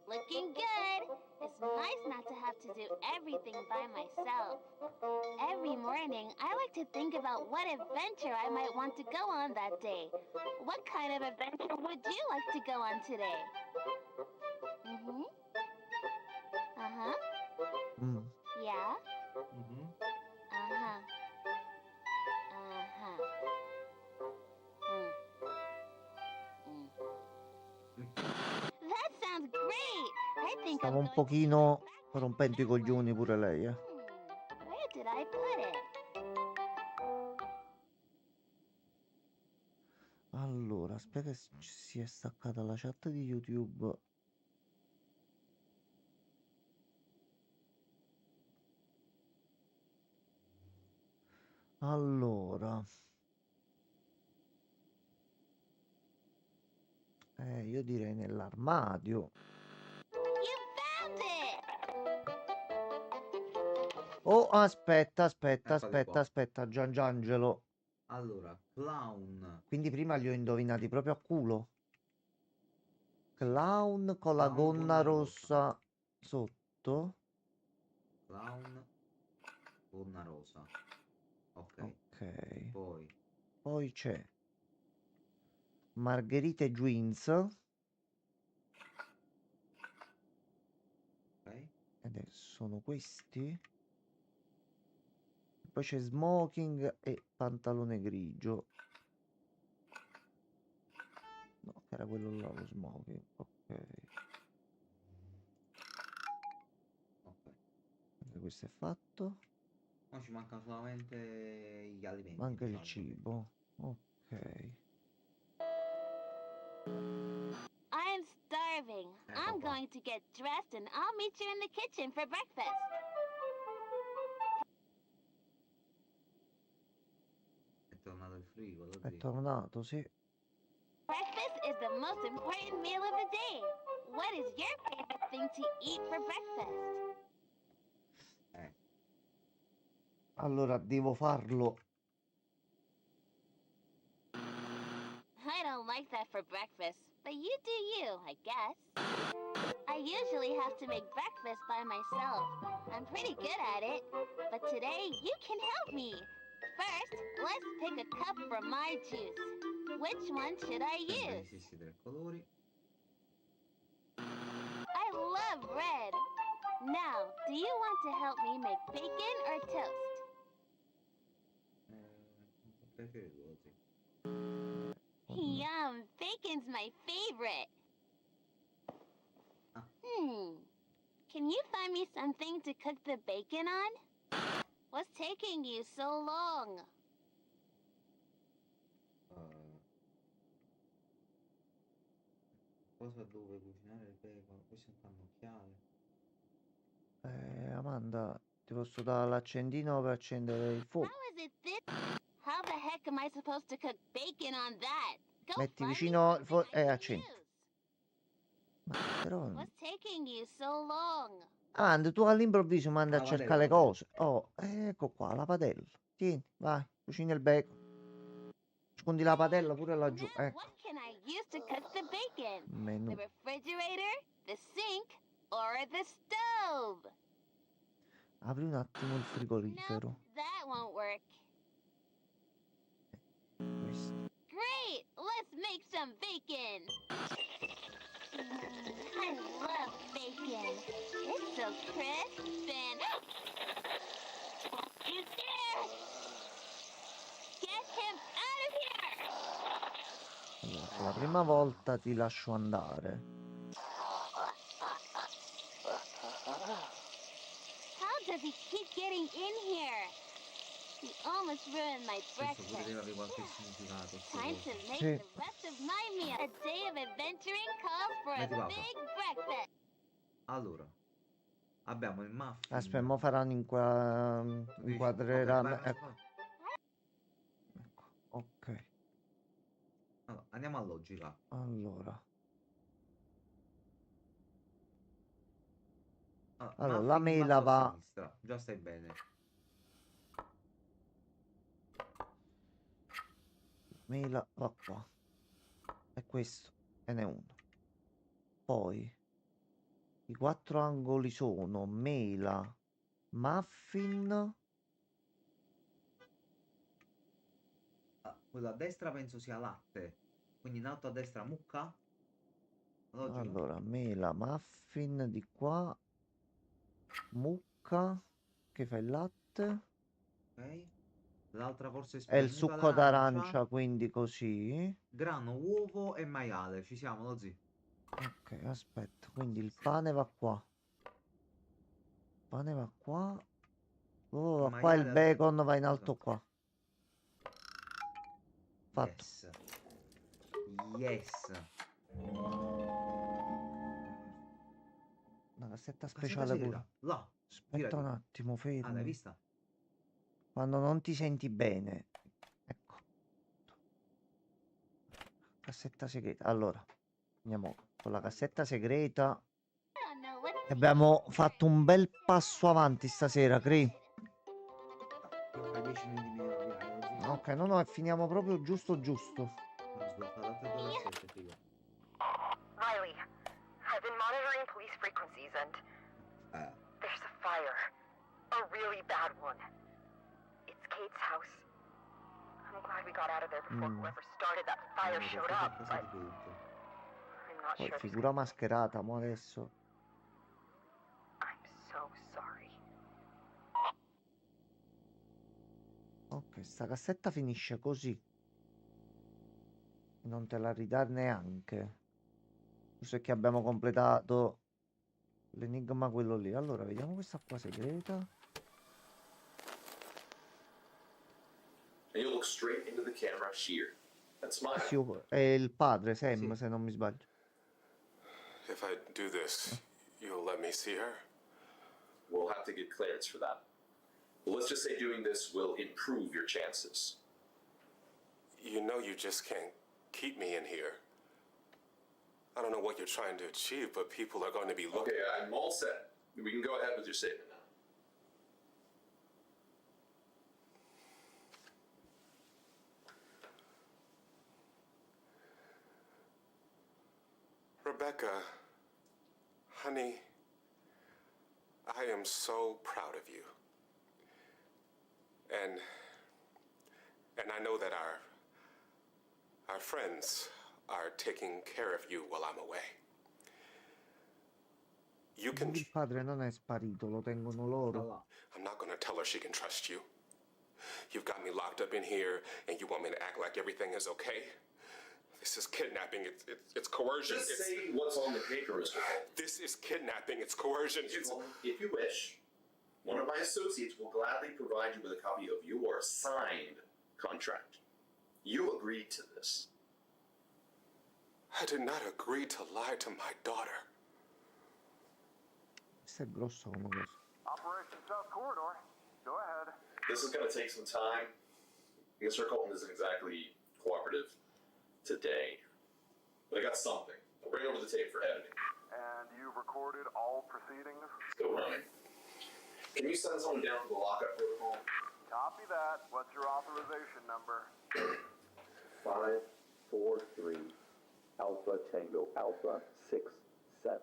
Looking good. It's nice not to have to do everything by myself. Every morning, I like to think about what adventure I might want to go on that day. What kind of adventure would you like to go on today? Mm-hmm. Uh-huh. Mm. Yeah? Mhm. Uh-huh. Uh-huh. Mm. Mm. That sounds great! I think Stava I'm un going to pochino rompendo i coglioni pure lei, eh. Where did I put it? Allora, aspetta che si è staccata la chat di YouTube. Allora, io direi nell'armadio. You found it! Oh, aspetta, aspetta, Eccoli aspetta, qua. aspetta, Giangiangelo. Allora, clown. Quindi prima li ho indovinati proprio a culo. Clown con la Clown gonna gonna rosa. rossa sotto. Clown gonna rosa. Ok. Ok. Poi Poi c'è Margherite Jeans. ok. Ed sono questi. Poi c'è smoking e pantalone grigio. No, che era quello là, lo smoking. Ok. Ok. Anche questo è fatto. No, ci mancano solamente gli alimenti. Manca il diciamo così. cibo. Ok. I'm starving. I'm Ecco qua. going to get dressed and I'll meet you in the kitchen for breakfast. È tornato il frigo, lo È zio. tornato, sì. Breakfast is the most important meal of the day. What is your favorite thing to eat for breakfast? Allora, devo farlo. I don't like that for breakfast, but you do you, I guess. I usually have to make breakfast by myself. I'm pretty good at it, but today you can help me. First, let's pick a cup from my juice. Which one should I Sempre gli use? stessi tre colori. I love red. Now, do you want to help me make bacon or toast? Preferito lo zio. Yum, bacon's my favorite. Ah. Can you find me something to cook the bacon on? What's taking you so long? Cosa dove cucinare il bacon? Questo è un cannocchiale. Amanda, ti posso dare l'accendino per accendere il fuoco? How is it this? How the heck am I supposed to cook bacon on that? Go Metti find me vicino il something I e can accendi. use. Ma però... What's taking you so long? Amanda, tu all'improvviso mandi a La cercare le padella. cose. Oh, ecco qua, la padella. Tieni, vai, cucina il bacon. Scondi la padella pure laggiù, Now, ecco. what can I use to cook the bacon? Menù. The refrigerator, the sink, or the stove? Apri un attimo il No, frigorifero. that won't work. Questo. Great! Let's make some bacon! I love bacon. It's so crisp and... You there! Get him out of here! Allora, per la prima volta ti lascio andare. How does he keep getting in here? He almost ruined my Questo pure deve breakfast. avere qualche significato. sto Time coso. to make Sì. the rest of my meal. A day of adventuring calls for a Metti pausa. big breakfast. Allora, abbiamo il muffin. Aspetta, mo faranno inquadreranno. Ok, vai, Ecco, ecco, ok. allora, andiamo a logica. Allora, Allora, la muffin in mela basso a va. sinistra. Già stai bene. Mela va qua. E questo e n'è uno. Poi i quattro angoli sono mela, muffin. Quello a destra penso sia latte. Quindi in alto a destra mucca. Logica. Allora, mela, muffin di qua, mucca che fa il latte Ok. L'altra forse è e il spremuta succo d'arancia, quindi così. grano, uovo e maiale. Ci siamo, lo zio. Ok, aspetta, quindi il pane va qua. Il pane va qua. Oh, va qua il Maiale, bacon va in alto esatto. qua. Fatto. Yes. Una cassetta Cassetta speciale segreta. pure. Là. Aspetta un girati. attimo, Ah, l'hai fermi. vista? Quando non ti senti bene. Ecco. Cassetta segreta. Allora, andiamo con la cassetta segreta. I don't know what to Abbiamo fatto un bel passo avanti stasera, Cri. Io fai 10 minuti di avviare, lo zio. Ok, no, e finiamo proprio giusto giusto. Ho sbloccato altre 2 cassette, figo. Riley, I've been monitoring police frequencies and there's a fire. A really bad one. It's Kate's house. I'm glad we got out of there before whoever started that fire showed up, but I'm not Poi sure. figura mascherata, mo adesso. I'm so sorry. Ok, sta cassetta finisce così. Non te la ridare neanche. Questo è che abbiamo completato l'enigma quello lì. Allora, vediamo questa qua segreta. And you look straight into the camera here and smile. Sì, è il padre, Sam, Sì. se non mi sbaglio. If I do this, you'll let me see her? We'll have to get clearance for that. But let's just say doing this will improve your chances. You know you just can't keep me in here. I don't know what you're trying to achieve, but people are going to be looking. Okay, I'm all set. We can go ahead with your statement now. Rebecca, honey, I am so proud of you. And I know that our friends are taking care of you while I'm away. You can. Il padre non è sparito, lo tengono loro. I'm not gonna tell her she can trust you. You've got me locked up in here, and you want me to act like everything is okay? This is kidnapping. It's coercion. Just say what's on the paper, Mr. Holmes. This is kidnapping. It's coercion. Mr. Holmes, if you wish, one of my associates will gladly provide you with a copy of your signed contract. You agreed to this. I did not agree to lie to my daughter. Questo è grosso come cosa. Operation South Corridor. Go ahead. This is going to take some time. Mr. Colton isn't exactly cooperative today. But I got something. I'll bring over the tape for editing. And you've recorded all proceedings? Still running. Can you send someone down for the lockup protocol? Copy that. What's your authorization number? 543 Alpha Tango Alpha 6 7.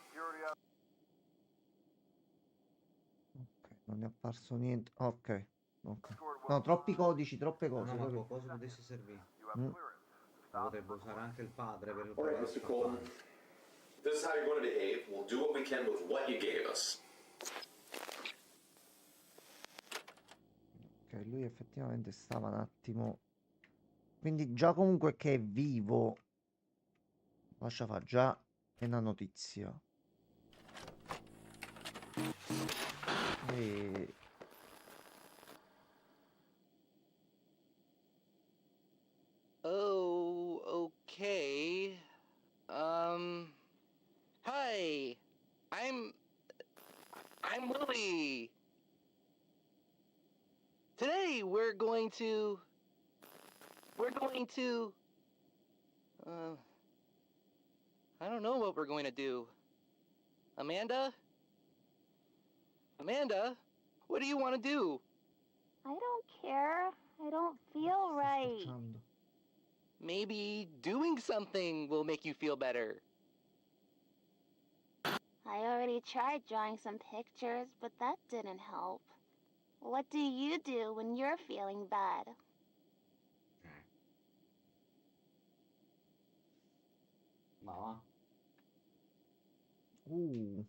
Security up. Ok, non è apparso niente. Ok. No, troppi codici, troppe No, cose. no, ma capito? qualcosa potesse servire. You have Mm. clearance. Lo potrebbe usare anche il padre per All right, per Mr. Colton. This is how you're going to behave. We'll do what we can with what you gave us. Ok, lui effettivamente stava un attimo. Quindi già comunque che è vivo. Lascia fa, già è una notizia. E... Oh, okay. Hi. I'm Willie. Today we're going to I don't know what we're going to do. Amanda? Amanda, what do you want to do? I don't care. I don't feel sta right. scocciando. Maybe doing something will make you feel better. I already tried drawing some pictures, but that didn't help. What do you do when you're feeling bad? Ma va. Healing.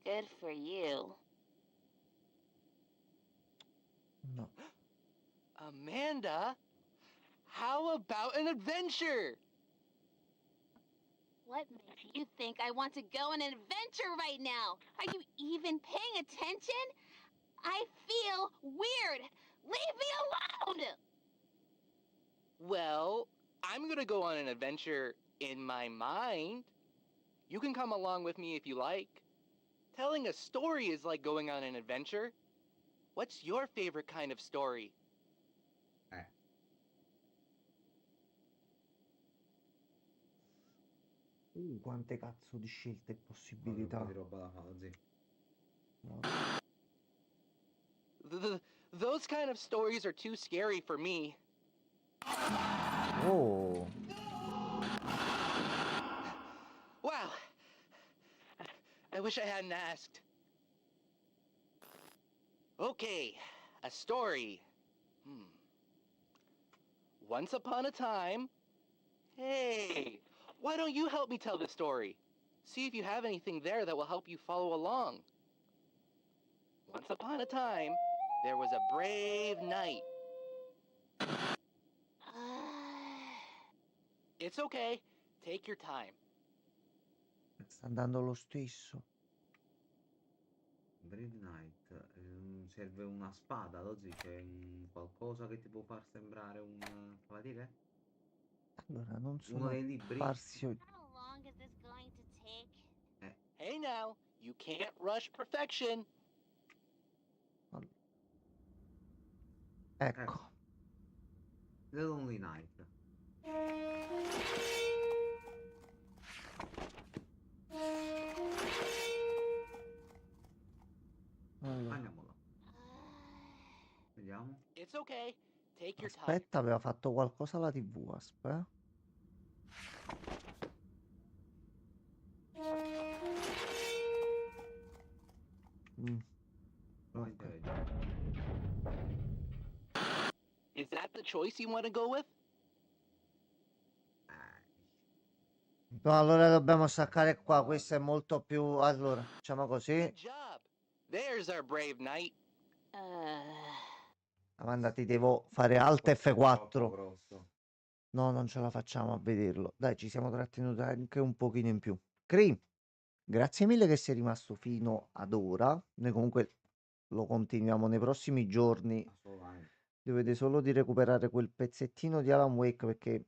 Good for you. No. Amanda, how about an adventure? What makes you think I want to go on an adventure right now? Are you even paying attention? I feel weird. Leave me alone! Well, I'm gonna go on an adventure in my mind. You can come along with me if you like. Telling a story is like going on an adventure. What's your favorite kind of story? Quante cazzo di scelte e Un possibilità. po' di roba da fare, zio. No. Those kind of stories are too scary for me. Oh, Wow. I wish I hadn't asked. Okay, a story. Once upon a time... Hey, why don't you help me tell the story? See if you have anything there that will help you follow along. Once upon a time, there was a brave knight. It's okay. Take your time. sta andando lo stesso. Brave Knight, serve una spada, Lozzi, c'è qualcosa che ti può far sembrare un cavaliere? Allora, non Uno sono dei libri? Farzio. How long is this going to take? Hey now, you can't rush perfection. Ecco. The Lonely Knight. Allora, Andiamolo. Vediamo. It's okay. Take your time. aspetta, aveva fatto qualcosa la TV, aspetta. Probabilmente Ok. Is that the choice you want to go with? No, allora dobbiamo staccare qua. Questo è molto più. Allora, facciamo così. Good job. There's our brave knight. Amanda, ti devo fare Alt Forse è troppo F4. grosso. No, non ce la facciamo a vederlo. Dai, ci siamo trattenuti anche un pochino in più. Cree, grazie mille che sei rimasto fino ad ora. Noi comunque lo continuiamo nei prossimi giorni. Assolutamente. Dovete solo di recuperare quel pezzettino di Alan Wake perché è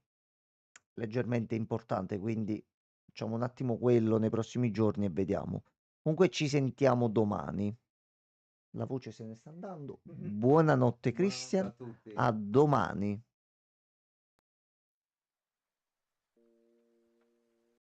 leggermente importante, quindi facciamo un attimo quello nei prossimi giorni e vediamo. Comunque ci sentiamo domani. La voce se ne sta andando. Buonanotte Buonanotte Christian, a tutti. a domani.